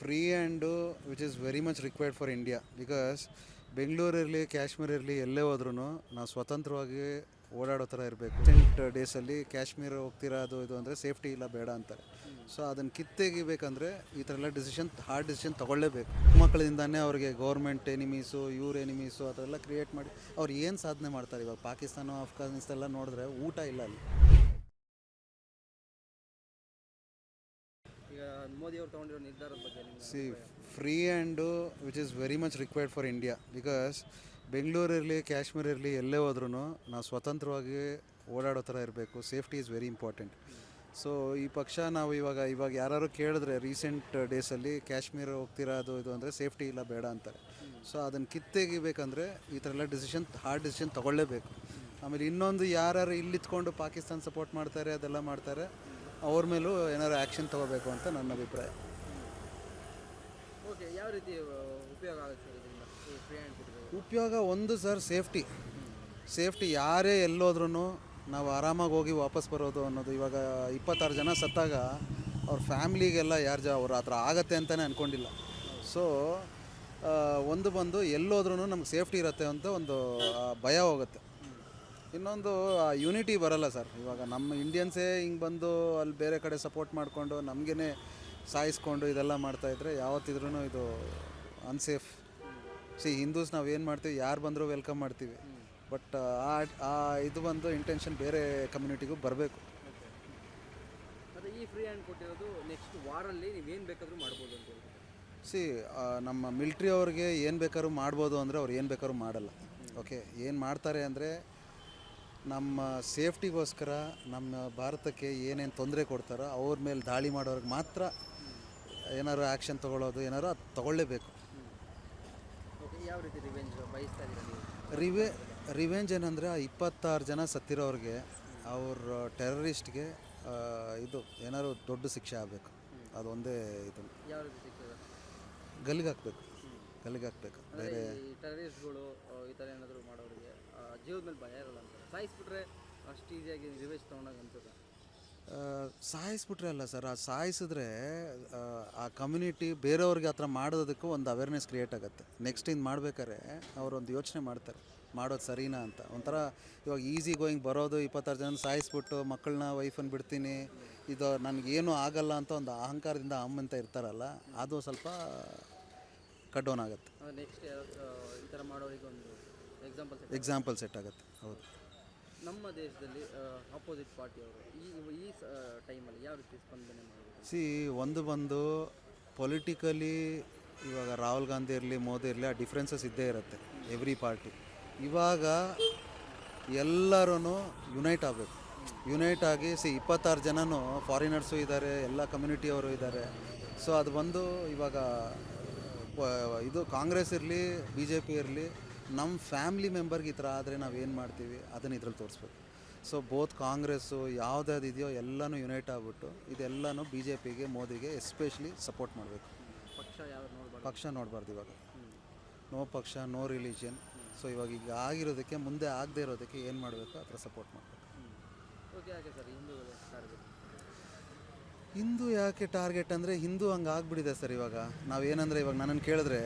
free and which is very much required for India because Bengaluru ಇರಲಿ ಕಾಶ್ಮೀರ ಇರಲಿ ಎಲ್ಲೇ ಹೋದ್ರೂ ನಾವು ಸ್ವತಂತ್ರವಾಗಿ ಓಡಾಡೋ ಥರ ಇರಬೇಕು. ರೀಸೆಂಟ್ ಡೇಸಲ್ಲಿ ಕಾಶ್ಮೀರ ಹೋಗ್ತಿರೋದು ಇದು ಅಂದರೆ ಸೇಫ್ಟಿ ಇಲ್ಲ ಬೇಡ ಅಂತಾರೆ. ಸೊ ಅದನ್ನು ಕಿತ್ತೆಗಿಬೇಕಂದ್ರೆ ಈ ಥರ ಎಲ್ಲ ಹಾರ್ಡ್ ಡಿಸಿಷನ್ ತೊಗೊಳ್ಳೇಬೇಕು. ಮಕ್ಕಳಿಂದಾನೇ ಅವ್ರಿಗೆ ಗೌರ್ಮೆಂಟ್ ಎನಿಮೀಸು ಎನಿಮೀಸು ಆ ಥರ ಎಲ್ಲ ಕ್ರಿಯೇಟ್ ಮಾಡಿ ಅವ್ರು ಏನು ಸಾಧನೆ ಮಾಡ್ತಾರೆ. ಇವಾಗ ಪಾಕಿಸ್ತಾನ ಅಫ್ಘಾನಿಸ್ತಾನ ಎಲ್ಲ ನೋಡಿದ್ರೆ ಊಟ ಇಲ್ಲ ಅಲ್ಲಿ. ಮೋದಿ ಅವರು ತಗೊಂಡಿರೋ ನಿರ್ಧಾರದ ಬಗ್ಗೆ free and which is very much required for India because Bengaluru ಇರಲಿ ಕಾಶ್ಮೀರ ಇರಲಿ ಎಲ್ಲೇ ಹೋದ್ರೂ ನಾವು ಸ್ವತಂತ್ರವಾಗಿ ಓಡಾಡೋ ಥರ ಇರಬೇಕು. Safety is very important. So ಈ ಪಕ್ಷ ನಾವು ಇವಾಗ ಯಾರು ಕೇಳಿದ್ರೆ ರೀಸೆಂಟ್ ಡೇಸಲ್ಲಿ ಕಾಶ್ಮೀರ ಹೋಗ್ತಿರೋದು ಇದು ಅಂದರೆ ಸೇಫ್ಟಿ ಇಲ್ಲ ಬೇಡ ಅಂತಾರೆ. ಸೊ ಅದನ್ನು ಕಿತ್ತೆಗಿಬೇಕಂದ್ರೆ ಈ ಥರ ಎಲ್ಲ ಹಾರ್ಡ್ ಡಿಸಿಷನ್ ತೊಗೊಳ್ಳೇಬೇಕು. ಆಮೇಲೆ ಇನ್ನೊಂದು ಯಾರು ಇಲ್ಲಿತ್ಕೊಂಡು ಪಾಕಿಸ್ತಾನ ಸಪೋರ್ಟ್ ಮಾಡ್ತಾರೆ ಅದೆಲ್ಲ ಮಾಡ್ತಾರೆ ಅವ್ರ ಮೇಲೂ ಏನಾದ್ರು ಆ್ಯಕ್ಷನ್ ತೊಗೋಬೇಕು ಅಂತ ನನ್ನ ಅಭಿಪ್ರಾಯ. ಓಕೆ, ಯಾವ ರೀತಿ ಉಪಯೋಗ ಆಗುತ್ತೆ ಉಪಯೋಗ ಒಂದು ಸರ್ ಸೇಫ್ಟಿ ಯಾರೇ ಎಲ್ಲೋದ್ರೂ ನಾವು ಆರಾಮಾಗಿ ಹೋಗಿ ವಾಪಸ್ ಬರೋದು ಅನ್ನೋದು. ಇವಾಗ 26 ಜನ ಸತ್ತಾಗ ಅವ್ರ ಫ್ಯಾಮ್ಲಿಗೆಲ್ಲ ಅವ್ರ ಹತ್ರ ಆಗತ್ತೆ ಅಂತಲೇ ಅಂದ್ಕೊಂಡಿಲ್ಲ. ಸೊ ಬಂದು ಎಲ್ಲೋದ್ರೂ ನಮ್ಗೆ ಸೇಫ್ಟಿ ಇರುತ್ತೆ ಅಂತ ಒಂದು ಭಯ ಹೋಗುತ್ತೆ. ಇನ್ನೊಂದು ಯೂನಿಟಿ ಬರಲ್ಲ ಸರ್. ಇವಾಗ ನಮ್ಮ ಇಂಡಿಯನ್ಸೇ ಹಿಂಗೆ ಬಂದು ಅಲ್ಲಿ ಬೇರೆ ಕಡೆ ಸಪೋರ್ಟ್ ಮಾಡಿಕೊಂಡು ನಮಗೇ ಸಾಯಿಸ್ಕೊಂಡು ಇದೆಲ್ಲ ಮಾಡ್ತಾಯಿದ್ರೆ ಯಾವತ್ತಿದ್ರೂ ಇದು ಅನ್ಸೇಫ್. ಹಿಂದೂಸ್ ನಾವು ಏನು ಮಾಡ್ತೀವಿ, ಯಾರು ಬಂದರೂ ವೆಲ್ಕಮ್ ಮಾಡ್ತೀವಿ. ಬಟ್ ಇದು ಬಂದು ಇಂಟೆನ್ಷನ್ ಬೇರೆ ಕಮ್ಯುನಿಟಿಗೂ ಬರಬೇಕು. ಮತ್ತು ಈ ಫ್ರೀ ಹ್ಯಾಂಡ್ ಕೊಟ್ಟಿರೋದು ನೆಕ್ಸ್ಟ್ ವಾರಲ್ಲಿ ನೀವೇನು ಬೇಕಾದರೂ ಮಾಡ್ಬೋದು ಅಂತ ನಮ್ಮ ಮಿಲ್ಟ್ರಿ ಅವ್ರಿಗೆ ಏನು ಬೇಕಾದ್ರೂ ಮಾಡ್ಬೋದು ಅಂದರೆ ಅವ್ರು ಏನು ಬೇಕಾದ್ರೂ ಮಾಡಲ್ಲ. ಓಕೆ, ಏನು ಮಾಡ್ತಾರೆ ಅಂದರೆ ನಮ್ಮ ಸೇಫ್ಟಿಗೋಸ್ಕರ ನಮ್ಮ ಭಾರತಕ್ಕೆ ಏನೇನು ತೊಂದರೆ ಕೊಡ್ತಾರೋ ಅವ್ರ ಮೇಲೆ ದಾಳಿ ಮಾಡೋರಿಗೆ ಮಾತ್ರ ಏನಾದ್ರು ಆ್ಯಕ್ಷನ್ ತೊಗೊಳ್ಳೋದು ಏನಾದ್ರು ಅದು ತೊಗೊಳ್ಳೇಬೇಕು. ಯಾವ ರೀತಿ ರಿವೆಂಜ್ ಏನಂದರೆ 26 ಜನ ಸತ್ತಿರೋರಿಗೆ ಅವ್ರ ಟೆರರಿಸ್ಟ್ಗೆ ಇದು ಏನಾದ್ರು ದೊಡ್ಡ ಶಿಕ್ಷೆ ಆಗಬೇಕು. ಅದೊಂದೇ ಇದು ಯಾವ ರೀತಿ ಗಲ್ಲಿಗಾಕ್ಬೇಕು. ಬೇರೆ ಟೆರರಿಸ್ಟ್ಗಳು ಈ ಥರ ಏನಾದರೂ ಮಾಡೋರಿಗೆ ಜೀವದ ಮೇಲೆ ಭಯ ಇರಲ್ಲ ಅಂತ ಸಾಯಿಸ್ಬಿಟ್ರೆ ಅಷ್ಟು ಈಸಿಯಾಗಿ ರಿವೆಂಜ್ ತೊಗೊಂಡಾಗ ಅನ್ಸುತ್ತೆ. ಸಾಯಿಸ್ಬಿಟ್ರೆ ಅಲ್ಲ ಸರ್, ಆ ಸಾಯಿಸಿದ್ರೆ ಆ ಕಮ್ಯುನಿಟಿ ಬೇರೆಯವ್ರಿಗೆ ಆ ಥರ ಮಾಡೋದಕ್ಕೂ ಒಂದು ಅವೇರ್ನೆಸ್ ಕ್ರಿಯೇಟ್ ಆಗುತ್ತೆ. ನೆಕ್ಸ್ಟ್ ಇನ್ನು ಮಾಡ್ಬೇಕಾದ್ರೆ ಅವರೊಂದು ಯೋಚನೆ ಮಾಡ್ತಾರೆ ಮಾಡೋದು ಸರಿನಾ ಅಂತ. ಒಂಥರ ಇವಾಗ ಈಸಿ ಗೋಯಿಂಗ್ ಬರೋದು 26 ಜನ ಸಾಯಿಸ್ಬಿಟ್ಟು ಮಕ್ಕಳನ್ನ ವೈಫನ್ನು ಬಿಡ್ತೀನಿ, ಇದು ನನಗೇನು ಆಗಲ್ಲ ಅಂತ ಒಂದು ಅಹಂಕಾರದಿಂದ ಅಂತ ಇರ್ತಾರಲ್ಲ, ಅದು ಸ್ವಲ್ಪ ಕಟ್ ಡೌನ್ ಆಗುತ್ತೆ. ನೆಕ್ಸ್ಟ್ ಈ ಥರ ಮಾಡೋರಿಗೆ ಒಂದು ಎಕ್ಸಾಂಪಲ್ ಸೆಟ್ ಆಗುತ್ತೆ. ಹೌದು, ನಮ್ಮ ದೇಶದಲ್ಲಿ ಆಪೋಸಿಟ್ ಪಾರ್ಟಿಯವರು ಈ ಟೈಮಲ್ಲಿ ಯಾವ ರೀತಿ ಸ್ಪಂದನೆ ಮಾಡೋದು? ಬಂದು ಪೊಲಿಟಿಕಲಿ ಇವಾಗ ರಾಹುಲ್ ಗಾಂಧಿ ಇರಲಿ ಮೋದಿ ಇರಲಿ ಆ ಡಿಫ್ರೆನ್ಸಸ್ ಇದ್ದೇ ಇರುತ್ತೆ ಎವ್ರಿ ಪಾರ್ಟಿ. ಇವಾಗ ಎಲ್ಲರೂ ಯುನೈಟ್ ಆಗಬೇಕು. ಯುನೈಟ್ ಆಗಿ 26 ಜನನೂ ಫಾರಿನರ್ಸು ಇದ್ದಾರೆ, ಎಲ್ಲ ಕಮ್ಯುನಿಟಿಯವರು ಇದ್ದಾರೆ. ಸೊ ಅದು ಬಂದು ಇವಾಗ ಇದು ಕಾಂಗ್ರೆಸ್ ಇರಲಿ BJP ಇರಲಿ ನಮ್ಮ ಫ್ಯಾಮ್ಲಿ ಮೆಂಬರ್ಗೆ ಈ ಥರ ಆದರೆ ನಾವೇನು ಮಾಡ್ತೀವಿ ಅದನ್ನು ಇದ್ರಲ್ಲಿ ತೋರಿಸ್ಬೇಕು. ಸೊ ಬೋತ್ ಕಾಂಗ್ರೆಸ್ಸು ಯಾವುದಾದ್ರು ಇದೆಯೋ ಎಲ್ಲನೂ ಯುನೈಟ್ ಆಗಿಬಿಟ್ಟು ಇದೆಲ್ಲನೂ BJPಗೆ ಮೋದಿಗೆ ಎಸ್ಪೆಷಲಿ ಸಪೋರ್ಟ್ ಮಾಡಬೇಕು. ಪಕ್ಷ ನೋಡಬಾರ್ದು. ಇವಾಗ ನೋ ಪಕ್ಷ ನೋ ರಿಲಿಜಿಯನ್. ಸೊ ಈಗ ಆಗಿರೋದಕ್ಕೆ ಮುಂದೆ ಆಗದೆ ಇರೋದಕ್ಕೆ ಏನು ಮಾಡಬೇಕು ಆ ಥರ ಸಪೋರ್ಟ್ ಮಾಡಬೇಕು. ಹಿಂದೂ ಯಾಕೆ ಟಾರ್ಗೆಟ್ ಅಂದರೆ ಹಿಂದೂ ಹಂಗೆ ಆಗ್ಬಿಟ್ಟಿದೆ ಸರ್. ಇವಾಗ ನಾವೇನಂದರೆ ಇವಾಗ ನನ್ನನ್ನು ಕೇಳಿದ್ರೆ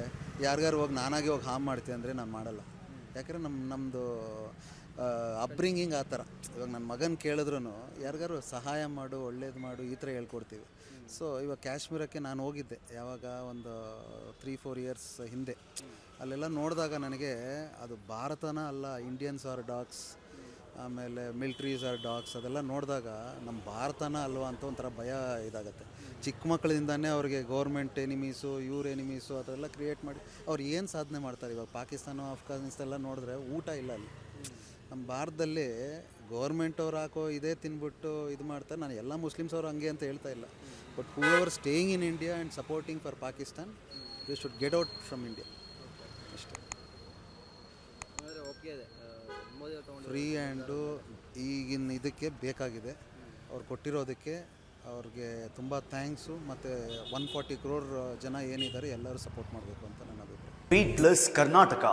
ಯಾರಿಗಾರು ಹೋಗಿ ನಾನಾಗಿ ಹೋಗಿ ಹಾಮ್ ಮಾಡ್ತೀನಿ ಅಂದರೆ ನಾನು ಮಾಡಲ್ಲ. ಯಾಕಂದರೆ ನಮ್ಮದು ಅಪ್ಬ್ರಿಂಗಿಂಗ್ ಆ ಥರ. ಇವಾಗ ನನ್ನ ಮಗನ ಕೇಳಿದ್ರು ಯಾರಿಗಾರು ಸಹಾಯ ಮಾಡು, ಒಳ್ಳೇದು ಮಾಡು ಈ ಥರ ಹೇಳ್ಕೊಡ್ತೀವಿ. ಸೊ ಇವಾಗ ಕಾಶ್ಮೀರಕ್ಕೆ ನಾನು ಹೋಗಿದ್ದೆ ಯಾವಾಗ ಒಂದು 3-4 ಇಯರ್ಸ್ ಹಿಂದೆ. ಅಲ್ಲೆಲ್ಲ ನೋಡಿದಾಗ ನನಗೆ ಅದು ಭಾರತನ ಅಲ್ಲ, ಇಂಡಿಯನ್ಸ್ ಆರ್ ಡಾಗ್ಸ್, ಆಮೇಲೆ ಮಿಲ್ಟ್ರೀಸ್ ಆರ್ ಡಾಗ್ಸ್, ಅದೆಲ್ಲ ನೋಡಿದಾಗ ನಮ್ಮ ಭಾರತನ ಅಲ್ವಾ ಅಂತ ಒಂಥರ ಭಯ ಇದಾಗುತ್ತೆ. ಚಿಕ್ಕ ಮಕ್ಕಳಿಂದಾನೇ ಅವ್ರಿಗೆ ಗೌರ್ಮೆಂಟ್ ಎನಿಮೀಸು ಎನಿಮೀಸು ಆ ಥರ ಎಲ್ಲ ಕ್ರಿಯೇಟ್ ಮಾಡಿ ಅವ್ರು ಏನು ಸಾಧನೆ ಮಾಡ್ತಾರೆ. ಇವಾಗ ಪಾಕಿಸ್ತಾನ ಅಫ್ಘಾನಿಸ್ತಾನ ಎಲ್ಲ ನೋಡಿದ್ರೆ ಊಟ ಇಲ್ಲ ಅಲ್ಲಿ. ನಮ್ಮ ಭಾರತದಲ್ಲಿ ಗೌರ್ಮೆಂಟ್ ಅವ್ರು ಹಾಕೋ ಇದೇ ತಿನ್ಬಿಟ್ಟು ಇದು ಮಾಡ್ತಾರೆ. ನಾನು ಎಲ್ಲ ಮುಸ್ಲಿಮ್ಸ್ ಅವರು ಹಂಗೆ ಅಂತ ಹೇಳ್ತಾ ಇಲ್ಲ. But who ever staying in India and supporting for Pakistan they should get out from India ಅಷ್ಟೇ. ಫ್ರೀ ಹ್ಯಾಂಡು ಈಗಿನ ಇದಕ್ಕೆ ಬೇಕಾಗಿದೆ. ಅವ್ರು ಕೊಟ್ಟಿರೋದಕ್ಕೆ ಅವ್ರಿಗೆ ತುಂಬ ಥ್ಯಾಂಕ್ಸು. ಮತ್ತು 140 crore ಜನ ಏನಿದ್ದಾರೆ ಎಲ್ಲರೂ ಸಪೋರ್ಟ್ ಮಾಡಬೇಕು ಅಂತ ನನ್ನ ಅಭಿಪ್ರಾಯ. ಬೀಟ್ಲೆಸ್ ಕರ್ನಾಟಕ.